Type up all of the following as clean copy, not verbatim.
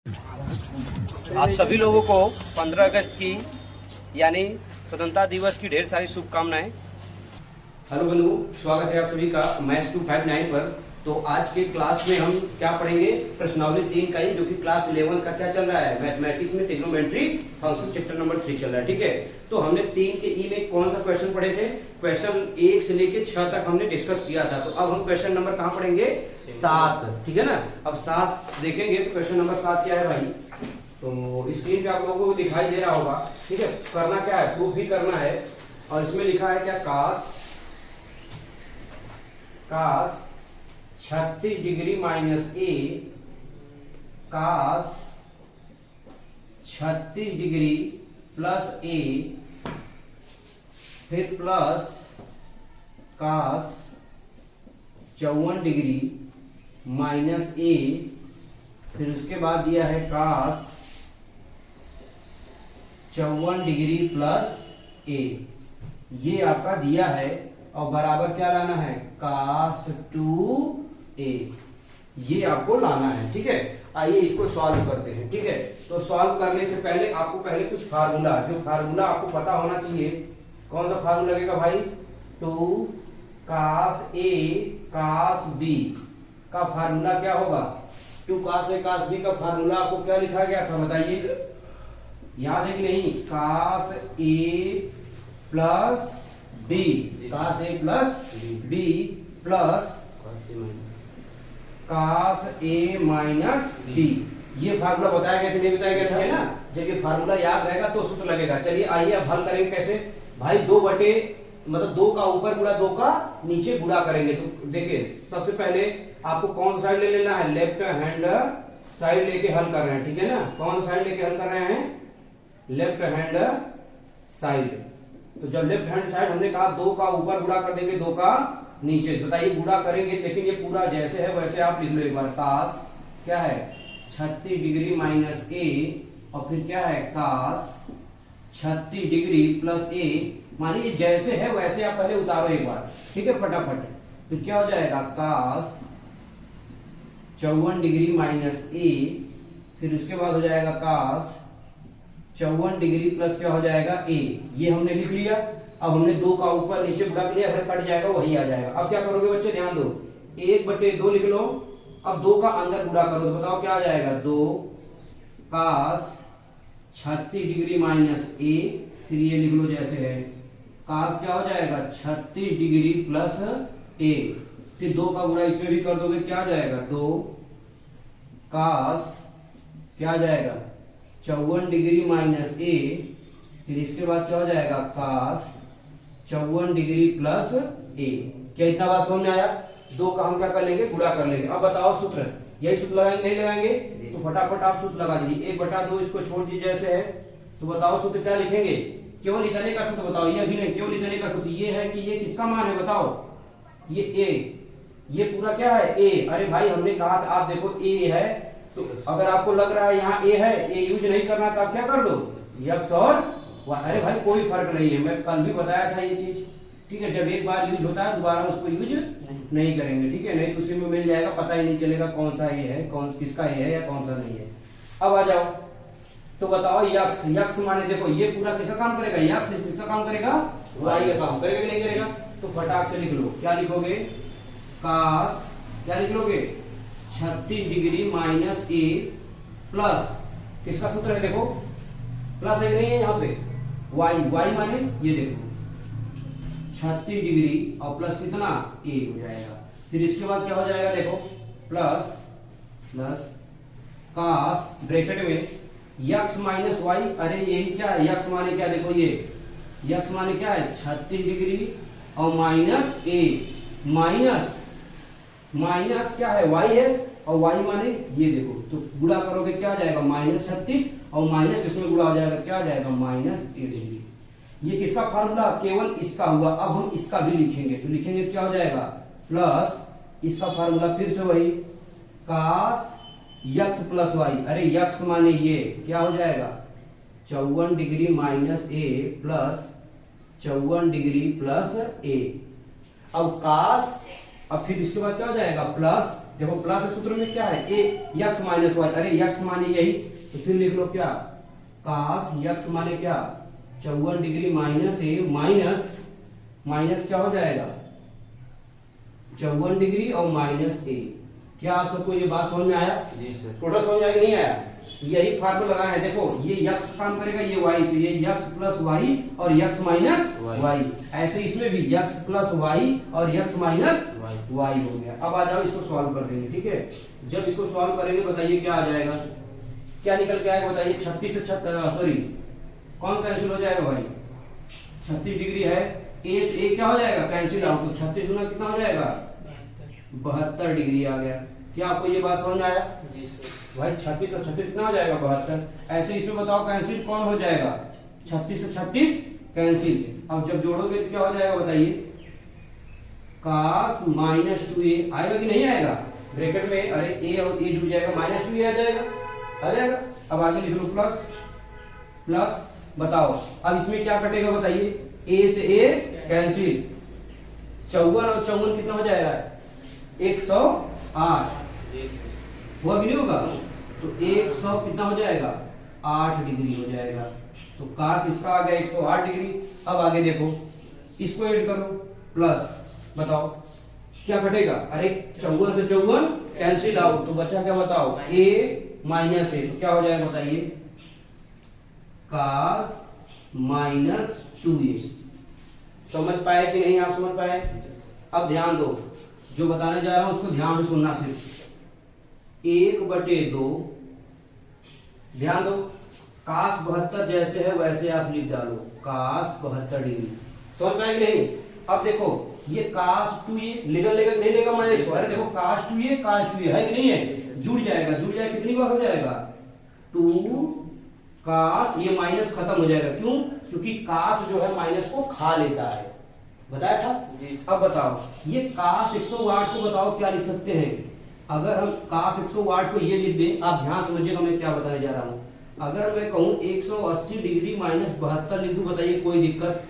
आप सभी लोगों को 15 अगस्त की यानी स्वतंत्रता दिवस की ढेर सारी शुभकामनाएं। हेलो बंधु, स्वागत है आप सभी का मैथ्स 259 पर। तो आज के क्लास में हम क्या पढ़ेंगे, प्रश्नावली 3 का ही, जो कि क्लास 11 का क्या चल रहा है, मैथमेटिक्स में ट्रिग्नोमेट्री फंक्शन चैप्टर नंबर 3 चल रहा है। ठीक है, तो हमने 3 के ई में कौन सा क्वेश्चन पढ़े थे, क्वेश्चन 1 से लेके 6 तक हमने डिस्कस किया था। तो अब हम क्वेश्चन नंबर कहाँ पढ़ेंगे, 7। ठीक है ना, अब 7 देखेंगे। तो क्वेश्चन नंबर 7 क्या है भाई, तो स्क्रीन पे आप लोगों को दिखाई दे रहा होगा। ठीक है, करना क्या है, प्रूफ ही करना है। और इसमें लिखा है क्या, कास 36 डिग्री माइनस ए, कास 36 डिग्री प्लस ए, फिर प्लस कास 54 डिग्री माइनस ए, फिर उसके बाद दिया है कास 54 डिग्री प्लस ए। ये आपका दिया है और बराबर क्या लाना है, कास 2a, ये आपको लाना है। ठीक है, आइए इसको सॉल्व करते हैं। ठीक है, तो सॉल्व करने से पहले आपको कुछ फार्मूला, जो फार्मूला आपको पता होना चाहिए। कौन सा फार्मूला लगेगा भाई, 2 कास a कास b का फार्मूला क्या होगा, 2 कास a कास b का फार्मूला आपको क्या लिखा गया था बताइए, याद है कि नहीं, cos a plus B, cos A plus B plus cos A minus B. ये फार्मूला बताया गया था, नहीं बताया गया था, है ना। जब ये फार्मूला याद रहेगा तो सूत्र लगेगा। चलिए आइए अब हल करेंगे कैसे भाई, 2 बटे मतलब 2 का ऊपर गुणा 2 का नीचे गुणा करेंगे। तो देखिए सबसे पहले आपको कौन सा साइड ले लेना है, लेफ्ट हैंड साइड लेके हल कर रहे हैं। ठीक है ना, कौन साइड लेके हल कर रहे हैं, लेफ्ट हैंड साइड। तो जब लेफ्ट हैंड साइड हमने कहा 2 का ऊपर गुणा कर देंगे 2 का नीचे, बताइए गुणा करेंगे, लेकिन ये पूरा जैसे है वैसे आप लिख लो एक बार। कास क्या है 36 डिग्री माइनस ए, और फिर क्या है कास 36 डिग्री प्लस ए। मानिए जैसे है वैसे आप पहले उतारो एक बार। ठीक है, फटाफट। फिर क्या हो जाएगा, कास 54 डिग्री माइनस ए, फिर उसके बाद हो जाएगा कास 54 डिग्री प्लस क्या हो जाएगा ए। ये हमने लिख लिया। अब हमने 2 का ऊपर नीचे गुणा कर लिया, कट जाएगा वही आ जाएगा। अब क्या करोगे बच्चे, ध्यान दो, 1/2 लिख लो। अब 2 का अंदर गुणा करो तो बताओ क्या आ जाएगा, 2 कास 36 डिग्री माइनस ए, फिर ये लिख लो जैसे है, कास क्या हो जाएगा 36 डिग्री प्लस ए, फिर 2 का गुणा इसमें भी कर दोगे, क्या आ जाएगा 2 कास क्या आ जाएगा 54 डिग्री माइनस ए, फिर इसके बाद क्या हो जाएगा कास 54 डिग्री प्लस ए। क्या इतना बात समझ में आया। 2 का हम क्या कर लेंगे, गुणा कर लेंगे। अब बताओ सूत्र, यही सूत्र लगाएंगे नहीं लगाएंगे, तो फटाफट आप सूत्र लगा दीजिए। 1/2 इसको छोड़ दीजिए जैसे है। तो बताओ सूत्र क्या लिखेंगे, केवल इतने का सूत्र बताओ, ये भी नहीं, केवल इतने का सूत्र ये है कि ये किसका मान है बताओ, ये ए, ये पूरा क्या है ए। अरे भाई हमने कहा था, आप देखो ए है, तो अगर आपको लग रहा है यहाँ ए है, ए यूज नहीं करना तो आप क्या कर दो, यक्स और, अरे भाई कोई फर्क नहीं है, मैं कल भी बताया था ये चीज। ठीक है, जब एक बार यूज होता है दोबारा उसको यूज नहीं करेंगे। ठीक है, नहीं तो उसी में मिल जाएगा, पता ही नहीं चलेगा कौन सा ये है, कौन किसका ये है या कौन सा नहीं है। अब आ जाओ, तो बताओ यक्स, यक्स माने देखो ये पूरा किसका काम करेगा, यक्स किसका काम करेगा, वाई का काम करेगा कि नहीं करेगा। तो फटाक से लिख लो, क्या लिखोगे, कास क्या लिख लोगे 36 डिग्री माइनस ए प्लस किसका सूत्र है देखो, प्लस एक नहीं है यहाँ पे, वाई, वाई माने ये देखो 36 डिग्री और प्लस कितना ए हो जाएगा। फिर इसके बाद क्या हो जाएगा देखो, प्लस प्लस कास ब्रैकेट में यक्स माइनस वाई। अरे यही क्या है, यक्स माने क्या देखो, ये यक्स माने क्या है 36 डिग्री और माइनस ए, माइनस माइनस क्या है वाई है, और वाई माने ये देखो, तो गुणा करोगे क्या आ जाएगा -36 और माइनस किसमें गुणा हो जाएगा, क्या आ जाएगा -8 डिग्री। ये किसका फार्मूला, केवल इसका हुआ। अब हम इसका भी लिखेंगे, तो लिखेंगे क्या हो जाएगा, प्लस इसका फार्मूला फिर से वही, कास यक्स प्लस वाई। अरे यक्स माने ये क्या हो जाएगा 54 डिग्री माइनस ए प्लस 54 डिग्री प्लस ए। अब कास, अब फिर इसके बाद क्या हो जाएगा प्लस देखो प्लस सूत्र में क्या है, ए यक्स माइनस वाई, अरे यक्स माने यही, तो फिर लिख लो क्या, कास यक्स माने क्या 54 डिग्री माइनस ए माइनस माइनस क्या हो जाएगा 54 डिग्री और माइनस ए। क्या आप सबको ये बात समझ में आया? जी सर। टोटल समझ आया कि नहीं आया? यही फार्मूला लगाना है, देखो ये यक्स काम करेगा, ये वाई, तो ये यक्स प्लस वाई और यक्स माइनस वाई, ऐसे इसमें भी यक्स प्लस वाई और यक्स माइनस वाई हो गया। अब आ जाओ इसको सॉल्व कर देंगे, ठीक है। जब इसको सॉल्व करेंगे बताइए क्या आ जाएगा, क्या निकल के आएगा बताइए। 36 से सॉरी कौन कैंसिल हो जाएगा भाई, 36 डिग्री है, ए से ए क्या हो जाएगा कैंसिल आउट, तो 36 गुना कितना हो जाएगा 72 डिग्री आ गया। क्या आपको ये बात समझ में आया? जी सर। भाई 36 और 36 कितना हो जाएगा 72। ऐसे इसमें बताओ कैंसिल कौन हो जाएगा, 36 से 36 कैंसिल। अब जब जोड़ोगे तो क्या हो जाएगा बताइए, cos माइनस 2a आएगा कि नहीं आएगा ब्रैकेट में, अरे a और a जुड़ जाएगा, माइनस 2a आ जाएगा, आ जाएगा। अब आगे लिख लो प्लस प्लस, बताओ अब इसमें क्या कटेगा बताइए, a से a कैंसिल, 54 और 54 कितना हो जाएगा 108, हुआ कि नहीं होगा, तो 100 कितना हो जाएगा 8 डिग्री हो जाएगा। तो काश इसका आ गया 108 डिग्री। अब आगे देखो इसको ऐड करो प्लस, बताओ क्या घटेगा, अरे 54 से 54 कैंसिल आउट, तो बचा क्या बताओ a माइनस ए, तो क्या हो जाएगा बताइए काश माइनस 2a। समझ पाए कि नहीं आप समझ पाए? अब ध्यान दो, जो बताने जा रहा हूं उसको ध्यान से सुनना, सिर्फ 1/2, ध्यान दो, काश 72 जैसे है वैसे आप लिख डालो, काश 72 डिग्री। समझ पाए कि नहीं? अब देखो ये काश 2a लेगा लेगा नहीं लेगा माइनस को, अरे देखो काश 2a है कि नहीं है, जुड़ जाएगा, जुड़ जाएगा कितनी बार हो जाएगा 2 काश, ये माइनस खत्म हो जाएगा, क्यों? क्योंकि काश जो है माइनस को खा लेता है, बताया था जी। अब बताओ ये काश 108 को बताओ क्या लिख सकते हैं, अगर हम काश 108 को ये लिख दें, आप ध्यान समझिएगा मैं क्या बताने जा रहा हूं। अगर मैं कहूं 180 डिग्री माइनस 72 लिख दूं, बताइए कोई दिक्कत,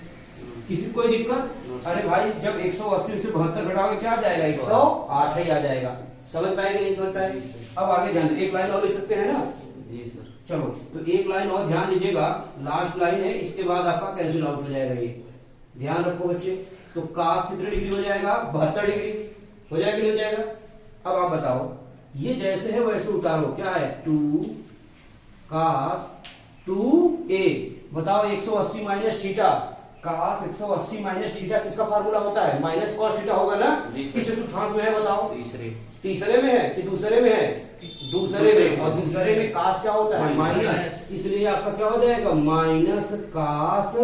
किसी कोई दिक्कत? अरे भाई जब 180 से 72 घटाओगे क्या आ जाएगा 108 ही आ जाएगा। समझ पाएंगे नहीं समझ पाएंगे? अब आगे ध्यान, एक लाइन और लिख सकते हैं ना जी सर। चलो तो एक लाइन और ध्यान दीजिएगा, लास्ट लाइन है, इसके बाद आपका कैंसिल आउट हो जाएगा, ये ध्यान रखो बच्चे। तो काश कितने डिग्री हो जाएगा 72 डिग्री हो जाएगा नहीं हो जाएगा? अब आप बताओ ये जैसे है वैसे उतारो, क्या है 2 काश 2a, बताओ 180 माइनस थीटा, काश 180 माइनस थीटा किसका फार्मूला होता है, माइनस कॉस थीटा होगा ना। किस चतुर्थांश में है बताओ? तीसरे में है कि दूसरे में है? दूसरे में, और दूसरे में काश क्या होता है माइनस, इसलिए आपका क्या हो जाएगा माइनस काश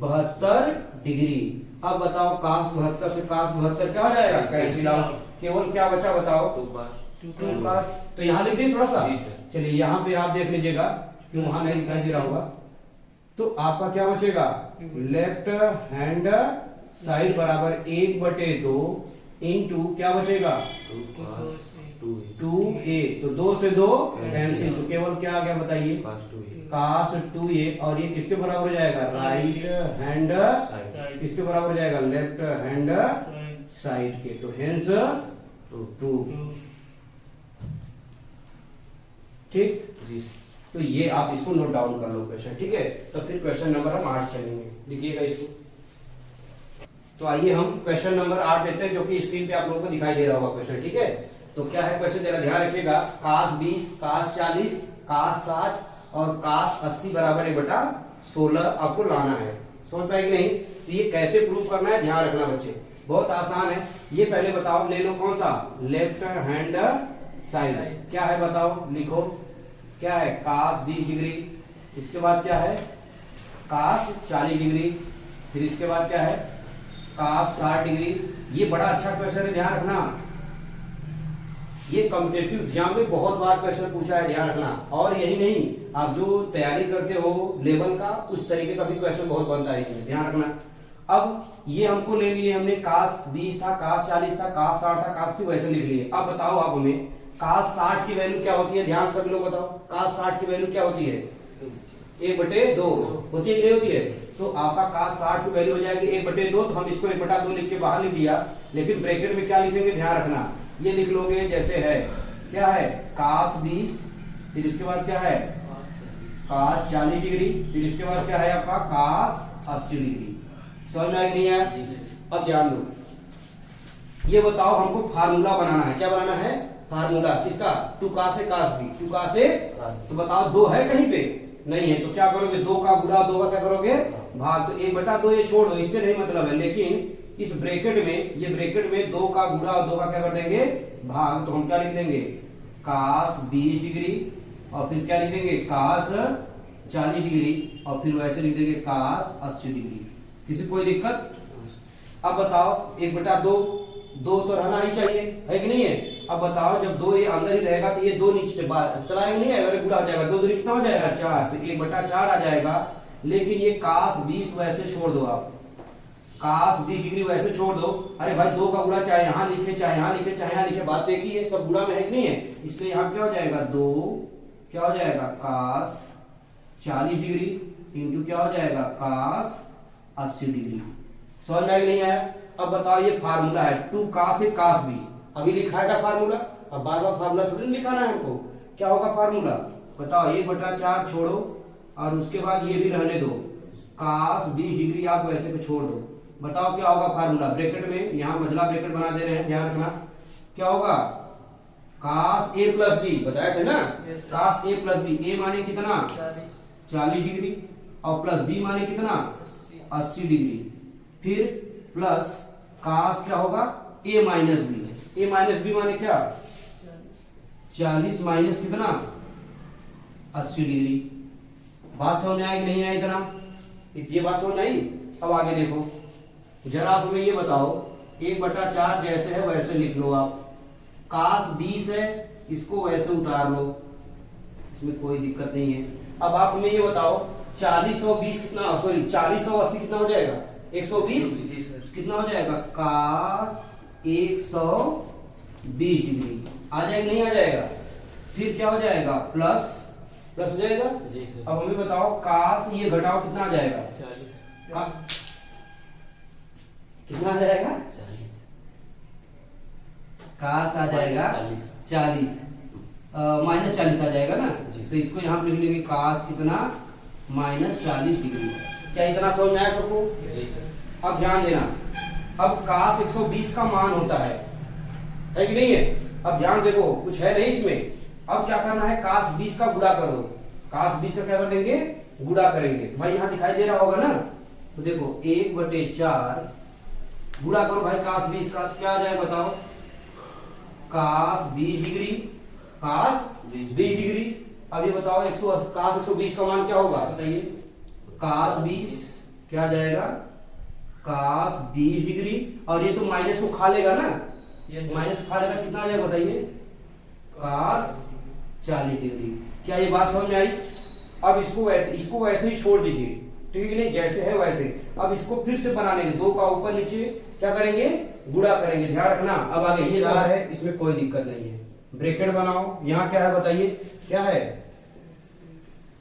72 डिग्री। अब बताओ काश 72 से काश 72 क्या हो जाएगा कैंसिल आउट, केवल क्या बचा बताओ 2 काश। तो यहाँ लिख दें थोड़ा सा, चलिए यहाँ पे आप देख लीजिएगा क्यों वहां नहीं दिखाई दे रहा होगा। तो आपका क्या बचेगा, लेफ्ट हैंड साइड बराबर 1/2 इंटू क्या बचेगा 2a, तो 2 से 2 कैंसिल, तो केवल क्या आ गया बताइए काश 2a, और ये किसके बराबर हो जाएगा राइट हैंड किसके बराबर हो जाएगा लेफ्ट हैंड साइड के, तो हेंस ट्रू। ठीक, तो ये आप इसको नोट डाउन कर लो क्वेश्चन, ठीक है। तो फिर क्वेश्चन नंबर हम 8 चलेंगे, लिखिएगा इसको। तो आइए हम क्वेश्चन नंबर 8 लेते हैं, जो कि स्क्रीन पे आप लोगों को दिखाई दे रहा होगा क्वेश्चन, ठीक है। तो क्या है क्वेश्चन, जरा ध्यान रखिएगा, काश 20 काश 40 काश 60 और काश 80 बराबर 1/16 आपको लाना है। समझ पाए कि नहीं? तो ये कैसे प्रूव करना है ध्यान रखना बच्चे, बहुत आसान है। ये पहले बताओ, ले लो कौन सा लेफ्ट हैंड साइड, क्या है बताओ, लिखो क्या है काश 20 डिग्री, इसके बाद क्या है काश 40 डिग्री, फिर इसके बाद क्या है काश 60 डिग्री। ये बड़ा अच्छा क्वेश्चन है, ध्यान रखना, ये कॉम्पिटिटिव एग्जाम में बहुत बार क्वेश्चन पूछा है, ध्यान रखना। और यही नहीं, आप जो तैयारी करते हो लेवल का, उस तरीके का भी क्वेश्चन बहुत बनता है इसमें, ध्यान रखना। अब ये हमको ले लिए हमने, काश 20 था, काश 40 था, काश 60 था, काश 80 वैसे लिख लिए। अब बताओ आप हमें काश 60 की वैल्यू क्या होती है, ध्यान से सब लोग बताओ, काश 60 की वैल्यू क्या होती है 1/2 होती है, नहीं होती है? तो आपका काश 60 की वैल्यू हो जाएगी 1/2, तो हम इसको 1/2 लिख के बाहर लिख दिया, लेकिन ब्रैकेट में क्या लिखेंगे ध्यान रखना, ये लिख लोगे जैसे है, क्या है cos 20, फिर इसके बाद क्या है cos 40 डिग्री, फिर इसके बाद क्या है आपका cos 80 डिग्री। समझ में आया नहीं आया? अब ध्यान दो, ये बताओ हमको फार्मूला बनाना है, क्या बनाना है फार्मूला किसका, 2 cos A cos B, 2 cos A, तो बताओ 2 है कहीं पे नहीं है, तो क्या करोगे 2 का गुणा 2 का क्या करोगे भाग, तो 1/2 ये छोड़ दो, इससे नहीं मतलब है, लेकिन इस ब्रैकेट में, ये ब्रैकेट में 2 का गुणा और 2 का क्या कर देंगे भाग, तो हम क्या लिख देंगे cos 20 डिग्री और फिर क्या लिख देंगे cos 40 डिग्री और फिर वैसे लिख देंगे cos 80 डिग्री। किसी कोई दिक्कत? अब बताओ 1/2 2 तो रहना ही चाहिए, है कि नहीं है? अब बताओ जब 2 ये अंदर ही रहेगा तो ये 2 नीचे चलाएंगे नहीं, अगर गुणा हो जाएगा 2 दूनी कितना हो जाएगा 4, तो 1/4 आ जाएगा। लेकिन ये cos 20 वैसे छोड़ दो, आप cos 20 डिग्री वैसे छोड़ दो। अरे भाई 2 का गुणा चाहे यहाँ लिखे चाहे यहाँ लिखे चाहे यहाँ लिखे, बात एक ही है, सब गुणा में है कि नहीं है, इसलिए यहाँ क्या हो जाएगा 2 क्या हो जाएगा cos 40 डिग्री इंटू क्या हो जाएगा cos 80 डिग्री। समझ में नहीं आया? अब बताओ ये फार्मूला है 2 cos A cos B, अभी लिखा है फार्मूला, अब बार बार फार्मूला थोड़ी लिखाना है हमको, क्या होगा फार्मूला बताओ, 1/4 छोड़ो और उसके बाद ये भी रहने दो, cos 20 डिग्री आप वैसे पे छोड़ दो, बताओ क्या होगा फार्मूला, ब्रैकेट में यहाँ मझला ब्रैकेट बना दे रहे हैं, ध्यान रखना क्या होगा cos A plus B, बताए थे ना cos A plus B, A माने कितना 40 डिग्री और प्लस B माने कितना 80 डिग्री, फिर प्लस cos क्या होगा A minus B, A minus B माने क्या 40 माइनस कितना 80 डिग्री। बात समझ में आई कि नहीं आई? इतना ये बात समझ आई? अब आगे देखो जरा तुम्हें ये बताओ 1/4 जैसे है वैसे लिख लो आप, cos 20 है इसको वैसे उतार लो, इसमें कोई दिक्कत नहीं है। अब आप हमें ये बताओ 40 और 20 कितना, सॉरी 40 और 80 कितना हो जाएगा 120, कितना हो जाएगा cos 120 डिग्री, आ जाएगा नहीं आ जाएगा? फिर क्या हो जाएगा प्लस प्लस हो जाएगा जी सर। अब हमें बताओ cos ये घटाओ कितना आ जाएगा 40, कितना आ जाएगा 40, cos आ जाएगा 40 माइनस 40 आ जाएगा ना, तो इसको यहाँ पे लिख लेंगे cos कितना -40 डिग्री। क्या इतना समझ में आया सबको? अब ध्यान देना, अब cos 120 का मान होता है कि नहीं है? अब ध्यान देखो कुछ है नहीं इसमें, अब क्या करना है cos 20 का गुणा कर दो, cos 20 का क्या कर देंगे गुणा करेंगे, भाई यहाँ दिखाई दे रहा होगा ना, तो देखो 1/4 गुणा करो भाई cos 20 का, क्या आ जाएगा बताओ cos 20 डिग्री, cos 20 डिग्री। अब ये बताओ cos 120 का मान क्या होगा बताइए, cos 20 क्या आ जाएगा cos 20 डिग्री, और ये तो माइनस को खा लेगा ना, माइनस को खा लेगा, कितना आ जाएगा बताइए cos 40 डिग्री। क्या ये बात समझ में आई? अब इसको वैसे ही छोड़ दीजिए, ठीक है नहीं, जैसे है वैसे। अब इसको फिर से बना लेंगे, 2 का ऊपर नीचे क्या करेंगे गुणा करेंगे, ध्यान रखना। अब आगे ये दार है, इसमें कोई दिक्कत नहीं है, ब्रैकेट बनाओ, यहाँ क्या है बताइए क्या है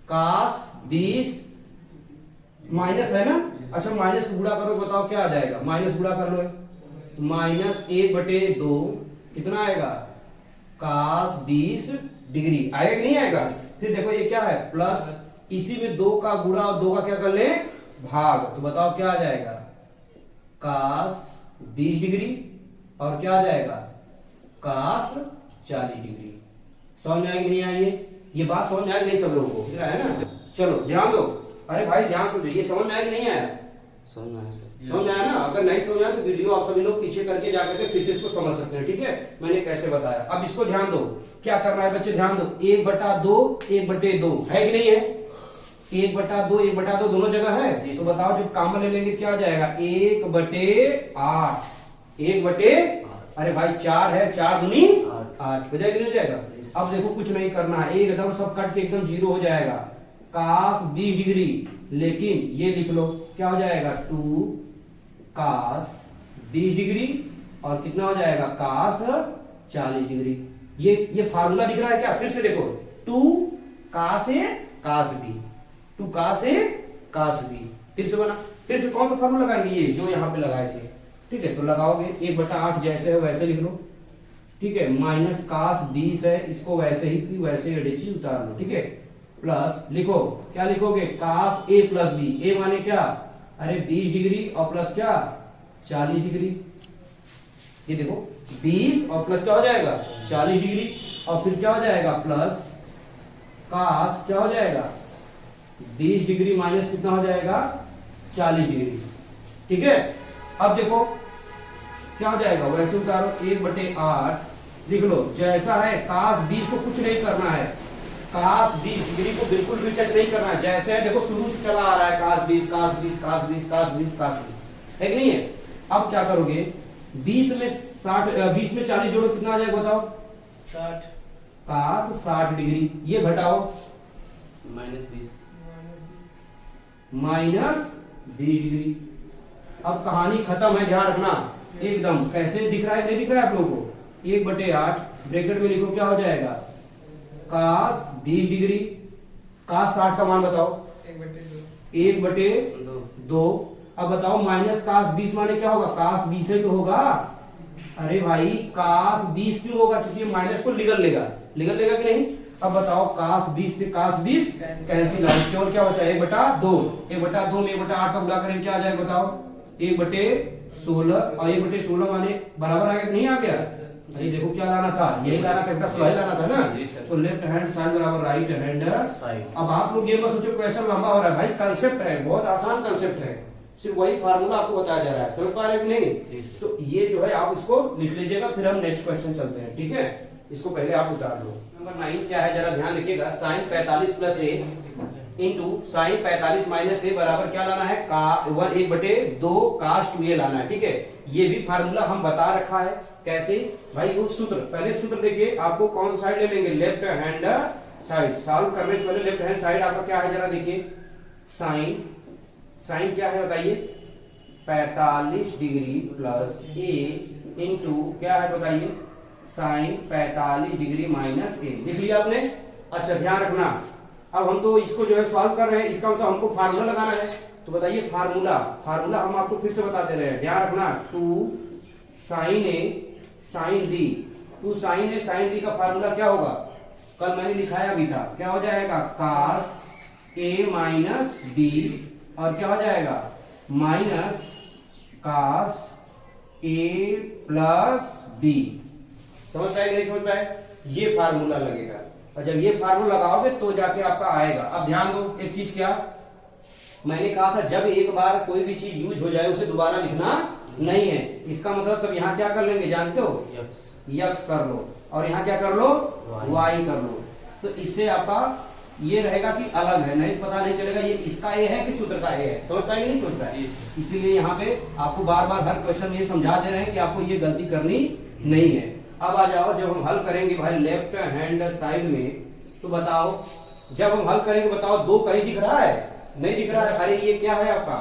cos 20 माइनस है ना, अच्छा माइनस गुणा करो, बताओ क्या आ जाएगा, माइनस गुणा कर लो, -1/2 कितना आएगा cos 20 डिग्री, आएगा कि नहीं आएगा? फिर देखो ये क्या है प्लस, इसी में 2 का गुणा और 2 का क्या कर ले भाग, तो बताओ क्या आ जाएगा cos 20 डिग्री और क्या आ जाएगा cos 40 डिग्री। समझ में आई नहीं आई? ये बात समझ में आई नहीं सब लोगों को, है ना? चलो ध्यान दो, अरे भाई ध्यान सुनो, ये समझ में आया कि नहीं आया? समझ में आया ना? अगर नहीं समझ आया तो वीडियो आप सभी लोग पीछे करके जाकर के फिर से इसको समझ सकते हैं, ठीक है मैंने कैसे बताया। अब इसको ध्यान दो, क्या करना है बच्चे ध्यान दो, 1/2 1/2 है कि नहीं है? 1/2 1/2 दोनों जगह है, तो बताओ जब कॉमन ले लेंगे क्या हो जाएगा 1/8, 1/8, अरे भाई 4 है, 4 दूनी 8 हो जाएगा नहीं हो जाएगा? अब देखो कुछ नहीं करना है, एकदम सब कट के एकदम 0 हो जाएगा, cos 20 डिग्री, लेकिन ये लिख लो क्या हो जाएगा 2 cos 20 डिग्री और कितना हो जाएगा cos 40 डिग्री। ये फार्मूला दिख रहा है क्या? फिर से देखो 2 cos A cos B, 2 cos A cos B, फिर से बना, फिर से कौन सा फार्मूला लगाएंगे, ये जो यहाँ पे लगाए थे, ठीक है तो लगाओगे 1/8 जैसे है वैसे लिख लो, ठीक है, माइनस कास 20 है, इसको वैसे ही की वैसे एडिची उतार लो, ठीक है, प्लस लिखो, क्या लिखोगे, कास ए प्लस बी, ए माने क्या, अरे 20 डिग्री और प्लस क्या 40 डिग्री, ये देखो 20 और प्लस क्या हो जाएगा 40 डिग्री, और फिर क्या हो जाएगा प्लस कास क्या हो जाएगा 20 डिग्री माइनस कितना हो जाएगा 40 डिग्री, ठीक है। अब देखो क्या हो जाएगा, वैसे उतारो 1/8 लिख लो, जैसा है कास 20 को कुछ नहीं करना है, कास 20 डिग्री को बिल्कुल भी टच नहीं करना है, जैसे है देखो शुरू से चला आ रहा है कास 20 कास 20 कास 20 कास 20 कास 20, है कि नहीं है। अब क्या करोगे, 20 में 40 जोड़ो कितना आ जाएगा बताओ 60 कास 60 डिग्री, ये घटाओ -20 डिग्री। अब कहानी खत्म है, ध्यान रखना एकदम, कैसे दिख रहा है नहीं दिख रहा है आप लोगों को, 1/8 ब्रैकेट में लिखो क्या हो जाएगा कास 20 डिग्री, कास 60 का मान बताओ 1/2। अब बताओ माइनस कास 20 माने क्या होगा, कास 20 ही तो होगा, अरे भाई कास 20 क्यों होगा, क्योंकि माइनस को निगल लेगा कि नहीं। अब बताओ कास 20 से कास 20 कैंसिल आए, केवल क्या बचा 1/2, 1/2 में 1/8 का गुणा करेंगे क्या आ जाएगा बताओ 1/16, और 1/16 माने बराबर आ गया कि नहीं आ गया, ये देखो क्या लाना था, यही लाना था बेटा, सही लाना था ना, तो लेफ्ट हैंड साइड बराबर राइट हैंड साइड। अब आप लोग ये मत सोचो क्वेश्चन लंबा हो रहा है, भाई कंसेप्ट है, बहुत आसान कंसेप्ट है, सिर्फ वही फार्मूला आपको बताया जा रहा है, समझ पा रहे हो कि नहीं। तो ये जो है आप इसको लिख लीजिएगा, फिर हम नेक्स्ट क्वेश्चन चलते हैं, ठीक है, इसको पहले आप उतार लो। नंबर 9 क्या है जरा ध्यान रखिएगा, sin 45 प्लस ए इंटू साइन 45 माइनस ए बराबर क्या लाना है, का 1/2 कास 2a लाना है, ठीक है। ये भी फार्मूला हम बता रखा है, कैसे भाई, वो सूत्र, पहले सूत्र देखिए आपको कौन सा साइड ले लेंगे, लेफ्ट हैंड साइड, सॉल्व करने से पहले लेफ्ट हैंड साइड आपका क्या है जरा देखिए, साइन क्या है बताइए 45 डिग्री प्लस ए इंटू क्या है बताइए साइन 45 डिग्री माइनस ए, लिख लिया आपने। अच्छा ध्यान रखना, अब हम तो इसको जो है सॉल्व कर रहे हैं, इसका मतलब हमको फार्मूला लगाना है, तो बताइए फार्मूला हम आपको फिर से बता दे रहे हैं, ध्यान रखना, 2 साइन ए साइन डी, 2 साइन ए साइन डी का फार्मूला क्या होगा, कल मैंने लिखाया भी था, क्या हो जाएगा कास ए माइनस बी, और क्या हो जाएगा minus cos A plus B, समझ पाए नहीं समझ पाए, ये फार्मूला लगेगा, और जब ये फार्मूला लगाओगे तो जाके आपका आएगा। अब ध्यान दो एक चीज, क्या मैंने कहा था, जब एक बार कोई भी चीज यूज हो जाए उसे दोबारा लिखना नहीं है, इसका मतलब तब यहाँ क्या कर लेंगे जानते हो, यक्स कर लो, और यहाँ क्या कर लो वाई कर लो, तो इससे आपका ये रहेगा कि अलग है, नहीं पता नहीं चलेगा ये इसका ए है कि सूत्र का ए है, समझ पाएंगे नहीं समझ पाए, इसीलिए यहाँ पे आपको बार बार हर क्वेश्चन ये समझा दे रहे हैं कि आपको ये गलती करनी नहीं है। अब आ जाओ, जब हम हल करेंगे भाई लेफ्ट हैंड साइड में, तो बताओ जब हम हल करेंगे बताओ 2 कहीं दिख रहा है, नहीं दिख रहा है, अरे ये क्या है आपका,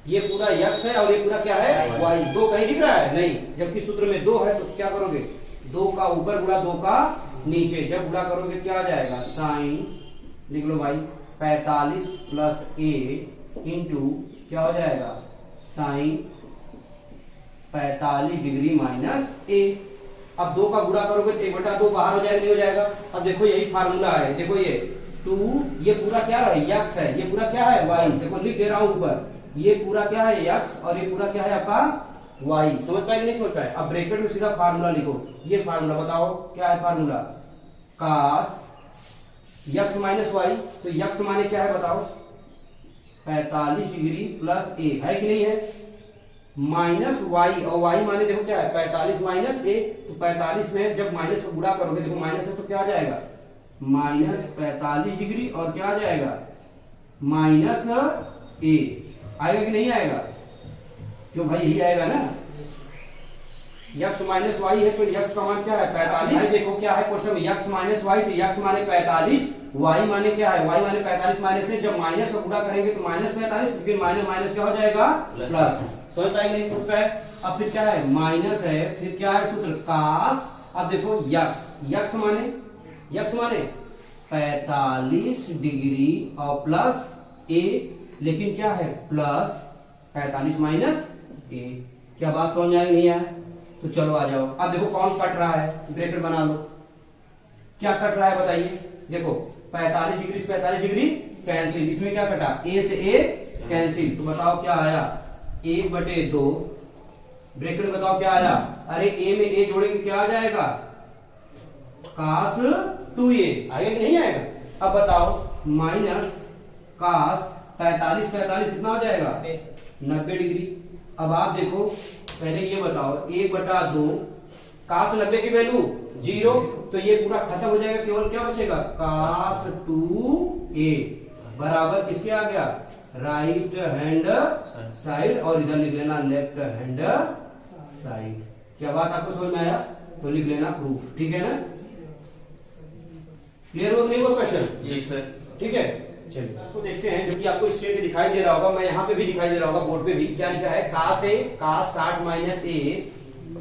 ये पूरा यक्स है और ये पूरा क्या है वाई, 2 कहीं दिख रहा है नहीं, जबकि सूत्र में 2 है, तो क्या करोगे 2 का ऊपर गुणा 2 का नीचे, जब गुणा करोगे क्या आ जाएगा साइन, लिख लो भाई 45 प्लस ए इंटू क्या हो जाएगा साइन 45 डिग्री माइनस ए। अब 2 का गुणा करोगे तो 1/2 बाहर हो जाएगा, नहीं हो जाएगा। अब देखो यही फार्मूला है, देखो ये 2, ये पूरा क्या है यक्स है, ये पूरा क्या है वाई, देखो लिख दे रहा हूं ऊपर, ये पूरा क्या है यक्स और ये पूरा क्या है आपका वाई, समझ पाए नहीं समझ पाए। अब ब्रैकेट में सीधा फार्मूला लिखो, ये फार्मूला बताओ क्या है फार्मूला, कास यक्स माइनस वाई, तो यक्स माने क्या है बताओ 45 डिग्री प्लस ए, है कि नहीं है, माइनस वाई, और वाई माने देखो क्या है 45 माइनस ए, तो 45 में जब माइनस को गुणा करोगे, देखो माइनस है तो क्या आ जाएगा माइनस 45 डिग्री, और क्या आ जाएगा माइनस ए, आएगा कि नहीं आएगा, क्यों भाई यही आएगा ना, यक्स माइनस वाई है तो यक्स का मान क्या है 45, देखो क्या है क्वेश्चन में यक्स माइनस वाई, तो यक्स माने 45, वाई माने क्या है वाई माने 45 माइनस है, जब माइनस का गुणा करेंगे तो माइनस 45, फिर माइनस माइनस क्या हो जाएगा प्लस, समझ पाएंगे नहीं समझ पाए। अब फिर क्या है माइनस है, फिर क्या है सूत्र कास, अब देखो यक्स माने 45 डिग्री और प्लस ए, लेकिन क्या है प्लस 45 माइनस ए, क्या बात समझ आई नहीं है, तो चलो आ जाओ। अब देखो कौन कट रहा है, ब्रैकेट बना लो। क्या कट रहा है बताइए, देखो 45 डिग्री से 45 डिग्री कैंसिल, इसमें क्या कटा, ए से ए कैंसिल, तो बताओ क्या आया, 1/2 ब्रैकेट बताओ क्या आया, अरे ए में ए जोड़ेंगे क्या आ जाएगा, cos 2a आएगा कि नहीं आएगा। अब बताओ माइनस cos 45 कितना हो जाएगा 90 डिग्री। अब आप देखो पहले ये बताओ 1/2 cos 90 की वैल्यू 0, तो ये पूरा खत्म हो जाएगा, केवल क्या बचेगा cos 2a बराबर किसके आ गया, राइट हैंड साइड, और इधर लिख लेना लेफ्ट हैंड साइड। क्या बात आपको समझ में आया, तो लिख लेना प्रूफ, ठीक है ना, क्लियर हो नहीं वो क्वेश्चन। जी सर। ठीक है, चलिए इसको देखते हैं, जो कि आपको स्क्रीन पे दिखाई दे रहा होगा, मैं यहाँ पे भी दिखाई दे रहा होगा, बोर्ड पे भी क्या लिखा है, cos a cos 60 minus a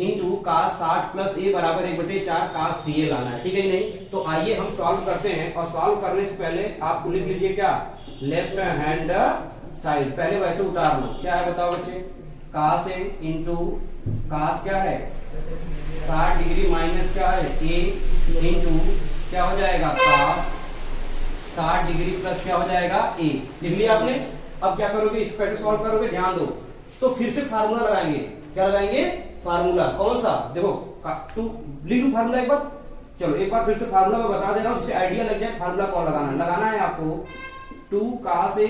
into cos 60 plus a बराबर 1/4 cos 3a लाना है, ठीक है नहीं। तो आइए हम सॉल्व करते हैं, और सॉल्व करने से पहले आप लिख लीजिए क्या, लेफ्ट हैंड साइड, पहले वैसे उतार लो, क्या है बताओ बच्चे, cos a इंटू cos क्या है 60 डिग्री माइनस क्या है a इंटू क्या हो जाएगा cos 60 डिग्री प्लस क्या हो जाएगा a, लिख लिया आपने। अब क्या करोगे, इसको कैसे सॉल्व करोगे, ध्यान दो, तो फिर से फार्मूला लगाएंगे, क्या लगाएंगे, फार्मूला कौन सा, देखो टू लिख दो फार्मूला एक बार, चलो एक बार फिर से फार्मूला मैं बता दे रहा हूं जिससे आइडिया लग जाए फार्मूला कौन लगाना है आपको, 2 cos a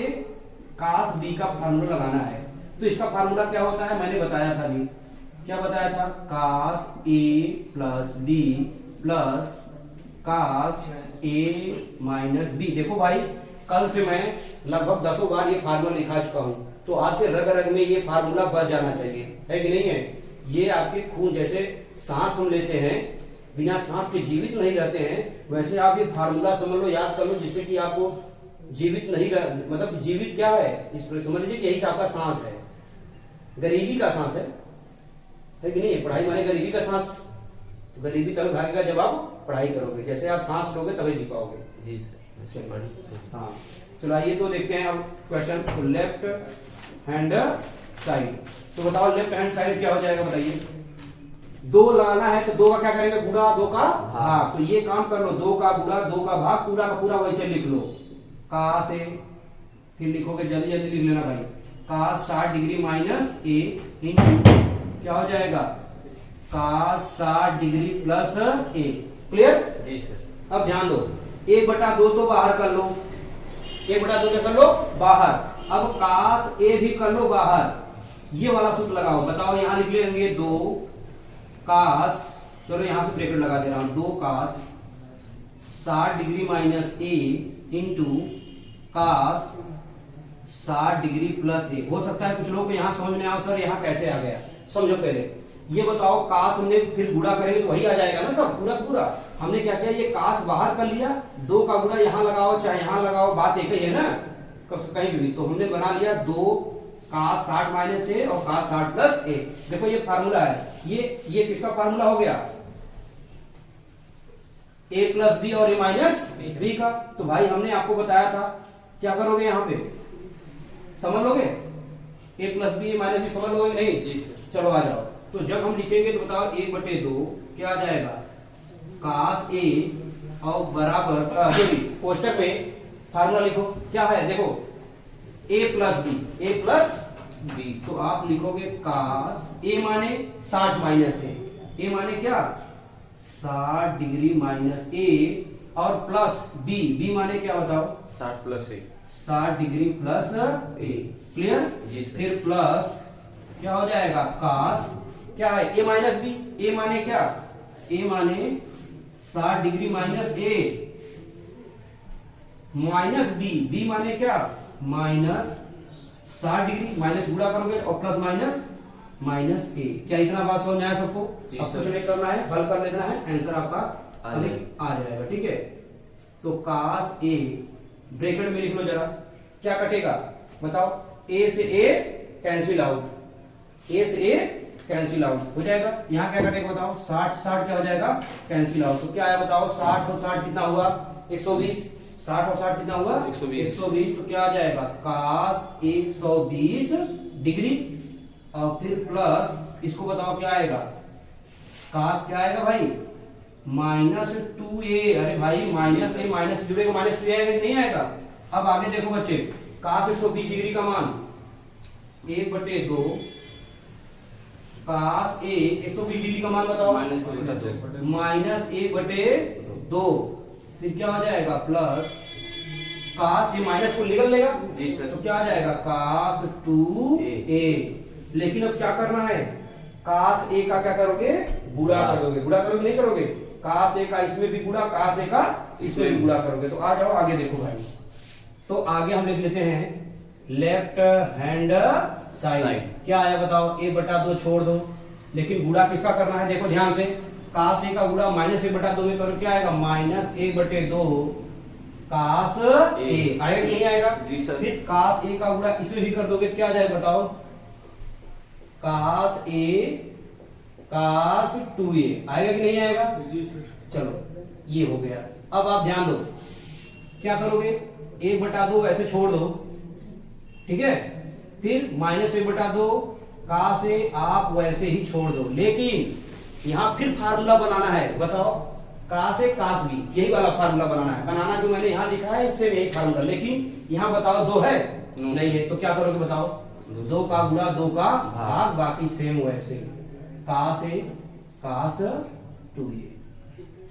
cos b का फार्मूला लगाना है। तो इसका फार्मूला क्या होता है, मैंने बताया था अभी, क्या बताया था, cos a plus b plus cos a minus b। देखो भाई कल से मैं लगभग 10 बार ये फार्मूला लिखा चुका हूं, तो आपके रग रग में ये फार्मूला बच जाना चाहिए, है कि नहीं है। ये आपके खून, जैसे सांस हम लेते हैं बिना सांस के जीवित नहीं रहते हैं, वैसे आप ये फार्मूला समझ लो, याद कर लो, जिससे कि आपको जीवित नहीं मतलब जीवित क्या है, इस पर समझ लीजिए कि यही से आपका सांस है, गरीबी का सांस है कि नहीं। पढ़ाई माने गरीबी का सांस, तो गरीबी तभी भागेगा जब आप पढ़ाई करोगे, जैसे आप सांस लोगे तभी जी पाओगे। जी सर। हाँ चलो आइए तो देखते हैं अब क्वेश्चन, लेफ्ट हैंड साइड। तो बताओ लेफ्ट हैंड साइड क्या हो जाएगा बताइए, 2 लाना है तो 2 का क्या करेंगे, गुणा, 2 का भाग, तो ये काम कर लो, 2 का गुणा 2 का भाग, पूरा का पूरा वैसे लिख लो, cos से फिर लिखोगे, जल्दी जल्दी लिख लेना भाई, cos 60 degree minus a into क्या हो जाएगा cos 60 degree plus a, clear. जी सर। अब ध्यान दो, 1/2 तो बाहर कर लो, 1/2 क्या कर लो बाहर, अब cos a भी कर लो बाहर, ये वाला सूत्र लगाओ, बताओ यहां लिख लेंगे 2 cos, चलो यहां से ब्रैकेट लगा दे रहा हूं, 2 cos 60 degree minus a into cos 60 degree plus a। हो सकता है कुछ लोग को यहां समझ में आओ सर यहाँ कैसे आ गया, समझो पहले ये बताओ, cos हमने फिर गुणा करेंगे तो वही आ जाएगा ना सब पूरा पूरा, हमने क्या किया, ये cos बाहर कर लिया, 2 का गुणा यहाँ लगाओ चाहे यहाँ लगाओ, बात एक ही है ना, कहीं भी, तो हमने बना लिया 2 cos 60 माइनस a और cos 60 प्लस a। देखो ये फार्मूला है, ये किसका फार्मूला हो गया, a प्लस b और a माइनस b का। तो भाई हमने आपको बताया था, क्या करोगे यहाँ पे, समझ लोगे, a plus b minus b समझ लोगे नहीं। जी सर। चलो आ जाओ, तो जब हम लिखेंगे तो बताओ 1/2 क्या आ जाएगा, cos a और बराबर, सॉरी कोष्टक में फार्मूला लिखो, क्या है देखो, a प्लस b, तो आप लिखोगे cos a माने 60 माइनस a माने क्या 60 डिग्री माइनस a, और प्लस b माने क्या बताओ 60 plus a, 60 degree plus a, clear. फिर प्लस क्या हो जाएगा cos क्या है a माइनस b, a माने क्या, a माने 60 degree minus a minus b माने क्या माइनस 60 डिग्री, माइनस गुणा करोगे और प्लस माइनस a। क्या इतना बात समझ में आया सबको, अब कुछ नहीं करना है, हल कर लेना है, आंसर आपका आ जाएगा, ठीक है। तो cos a ब्रैकेट में लिख लो जरा, क्या कटेगा बताओ, a से a कैंसिल आउट, a से a कैंसिल आउट हो जाएगा, यहाँ क्या कटेगा बताओ 60 क्या हो जाएगा कैंसिल आउट, तो क्या है बताओ 60 और 60 कितना हुआ 120, 60 और 60 कितना हुआ 120, तो क्या आ जाएगा cos 120 डिग्री, और फिर प्लस इसको बताओ क्या आएगा कास क्या आएगा भाई -2a। अरे भाई माइनस ए माइनस से जुड़ेगा -2a आएगा कि नहीं आएगा। अब आगे देखो बच्चे, कास 120 डिग्री का मान 1/2 कास ए 120 डिग्री का मान बताओ -1/2। फिर क्या हो जाएगा प्लस कास, ये माइनस को निकल लेगा जी सर। तो क्या आ जाएगा कास 2a। लेकिन अब क्या करना है, कास ए का क्या करोगे गुणा करोगे। गुणा करोगे नहीं करोगे, कास ए का इसमें भी गुणा, कास ए का इसमें भी गुणा करोगे। तो आ जाओ आगे देखो भाई, तो आगे हम लिख लेते हैं लेफ्ट हैंड साइड। क्या आया बताओ, a/2 छोड़ दो, लेकिन गुणा किसका करना है देखो ध्यान से, कास ए का गुणा -a/2 में करो, क्या आएगा -a/2 कास ए। आएगा कि नहीं आएगा जी सर। फिर कास ए का गुणा इसमें भी कर दोगे, क्या आ जाएगा बताओ कास ए कास 2a। आएगा कि नहीं आएगा जी सर। चलो ये हो गया। अब आप ध्यान दो, क्या करोगे 1/2 ऐसे छोड़ दो, ठीक है, फिर -1/2 कास ए आप वैसे ही छोड़ दो, लेकिन यहां फिर फार्मूला बनाना है। बताओ कास ए कास बी, यही वाला फार्मूला बनाना है। बनाना जो मैंने यहां लिखा है इससे यही फार्मूला, लेकिन यहां बताओ 2 है नहीं है, तो क्या करोगे बताओ 2 का गुणा 2 का भाग, बाकी सेम वैसे कास ए कास 2a।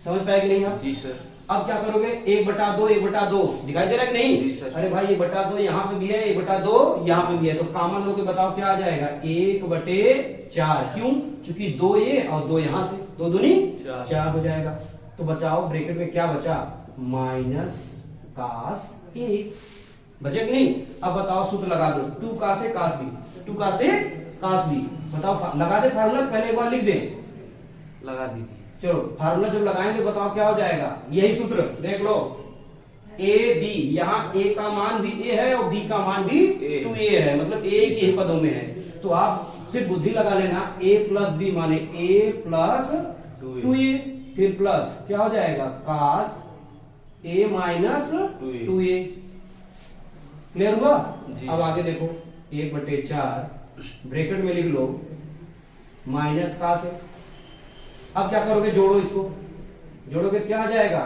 समझ पाए कि नहीं आप जी सर। अब क्या करोगे 1/2 1/2 दिखाई दे रहा है कि नहीं। जी सर। अरे भाई 1/2 यहाँ पे भी है, 1/2 यहाँ पे भी है, तो कॉमन लोगे बताओ क्या आ जाएगा 1/4। क्यों, क्योंकि 2 ये और 2 यहाँ से, 2 दूनी 4 हो जाएगा। तो बचाओ ब्रैकेट में क्या बचा माइनस कास ए, बचे कि नहीं। अब बताओ सूत्र लगा दो 2 का से कास बी, 2 का से कास बी। बताओ लगा दे फार्मूला, पहले एक बार लिख दे, लगा दीजिए। चलो फार्मूला जब लगाएंगे बताओ क्या हो जाएगा, यही सूत्र देख लो ए बी, यहाँ ए का मान भी ए है और बी का मान भी 2a है, मतलब ए के ही पदों में है। तो आप सिर्फ बुद्धि लगा लेना, a प्लस बी माने a प्लस 2a, फिर प्लस क्या हो जाएगा कास a माइनस 2a। क्लियर हुआ। अब आगे देखो 1/4 ब्रैकेट में लिख लो माइनस कास है। अब क्या करोगे जोड़ो, इसको जोड़ोगे क्या आ जाएगा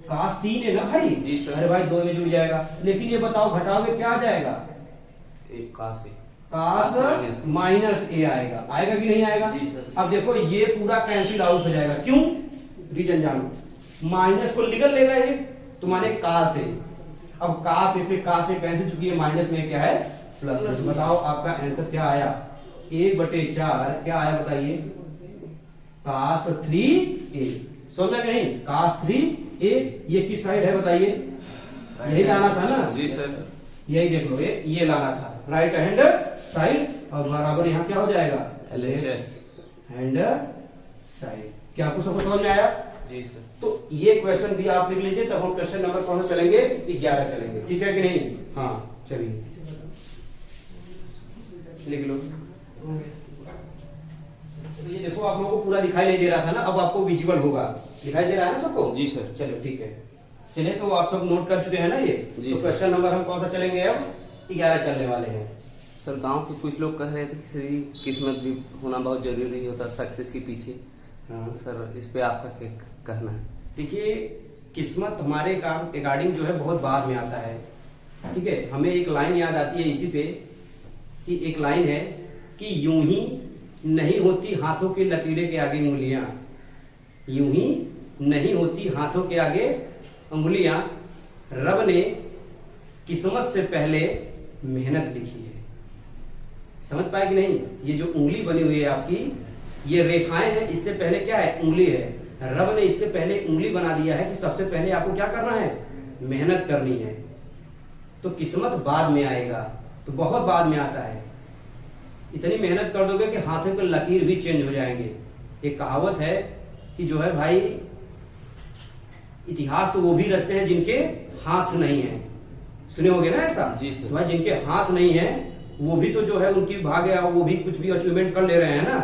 कास 3 है ना भाई जी सर। अरे भाई 2 में जुड़ जाएगा, लेकिन ये बताओ घटाओगे क्या आ जाएगा एक कास है, कास माइनस ए आएगा। आएगा कि नहीं आएगा जी सर। अब देखो ये पूरा कैंसिल आउट हो जाएगा, क्यों रीजन जानो, माइनस को निकल लेगा ये तो माने कास है। अब कास से कैंसिल, चुकी है माइनस में क्या है प्लस। बताओ आपका आंसर क्या आया 1/4 क्या आया बताइए कास 3a। समझ में नहीं, कास 3a ये किस साइड है बताइए, यही लाना था ना जी सर। यही देख लो ये लाना था राइट हैंड साइड, और बराबर यहाँ क्या हो जाएगा LHS हैंड साइड। क्या आपको सबको समझ में आया। जी सर। तो ये क्वेश्चन भी आप लिख लीजिए, तब हम क्वेश्चन नंबर कौन सा चलेंगे 11 चलेंगे, ठीक है कि नहीं। हाँ चलिए लिख लो। तो ये देखो आप लोगों को पूरा दिखाई नहीं दे रहा था ना, अब आपको विजुअल होगा, दिखाई दे रहा है ना सबको। जी सर। चलो ठीक है, चलिए तो आप सब नोट कर चुके हैं ना ये। जी तो सर। क्वेश्चन नंबर हम कौन सा चलेंगे अब 11 चलने वाले हैं। सर गांव के कुछ लोग कह रहे थे कि सही किस्मत भी होना बहुत जरूरी होता सक्सेस के पीछे। हाँ सर इस पे आपका क्या कहना है। देखिए किस्मत हमारे रिगार्डिंग जो है बहुत बाद में आता है, ठीक है। हमें एक लाइन याद आती है इसी पे कि एक लाइन है कि यूं ही नहीं होती हाथों के लकीरें के आगे उंगलियां, यूं ही नहीं होती हाथों के आगे उंगलियां, रब ने किस्मत से पहले मेहनत लिखी है। समझ पाए कि नहीं, ये जो उंगली बनी हुई है आपकी, ये रेखाएं हैं, इससे पहले क्या है उंगली है। रब ने इससे पहले उंगली बना दिया है कि सबसे पहले आपको क्या करना है मेहनत करनी है। तो किस्मत बाद में आएगा, तो बहुत बाद में आता है। इतनी मेहनत कर दोगे कि हाथों के लकीर भी चेंज हो जाएंगे। एक कहावत है कि जो है भाई इतिहास तो वो भी रचते हैं जिनके हाथ नहीं है, सुने होंगे ना ऐसा। जी सर। तो भाई जिनके हाथ नहीं है वो भी तो जो है उनकी भाग्य, वो भी कुछ भी अचीवमेंट कर ले रहे हैं ना,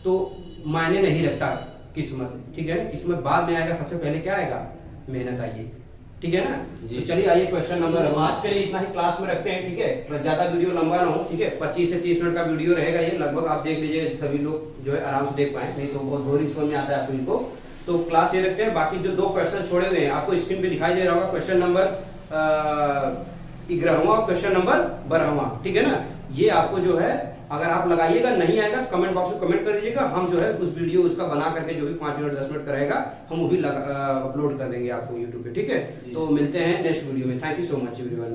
तो मायने नहीं रखता किस्मत, ठीक है ना। किस्मत बाद में आएगा, सबसे पहले क्या आएगा मेहनत आइए, ठीक। ठीक है ना। जी। तो चलिए आइए क्वेश्चन नंबर, आज के लिए इतना ही क्लास में रखते हैं, ठीक है, ज्यादा वीडियो लंबा ना हो, ठीक है, 25 से 30 मिनट का वीडियो रहेगा ये लगभग, आप देख लीजिए सभी लोग जो है आराम से देख पाए, नहीं तो बहुत बोरिंग समझ में आता है फिर को। तो क्लास ये रखते हैं, बाकी जो 2 क्वेश्चन छोड़े हुए हैं आपको स्क्रीन पे दिखाई दे रहा होगा, क्वेश्चन नंबर 11वां और क्वेश्चन नंबर 12वां, ठीक है ना। ये आपको जो है अगर आप लगाइएगा, नहीं आएगा कमेंट बॉक्स में कमेंट कर दीजिएगा, हम जो है उस वीडियो उसका बना करके जो भी 5 मिनट 10 मिनट का रहेगा हम वो भी अपलोड कर देंगे आपको यूट्यूब पे, ठीक है। तो मिलते हैं नेक्स्ट वीडियो में, thank you so much everyone.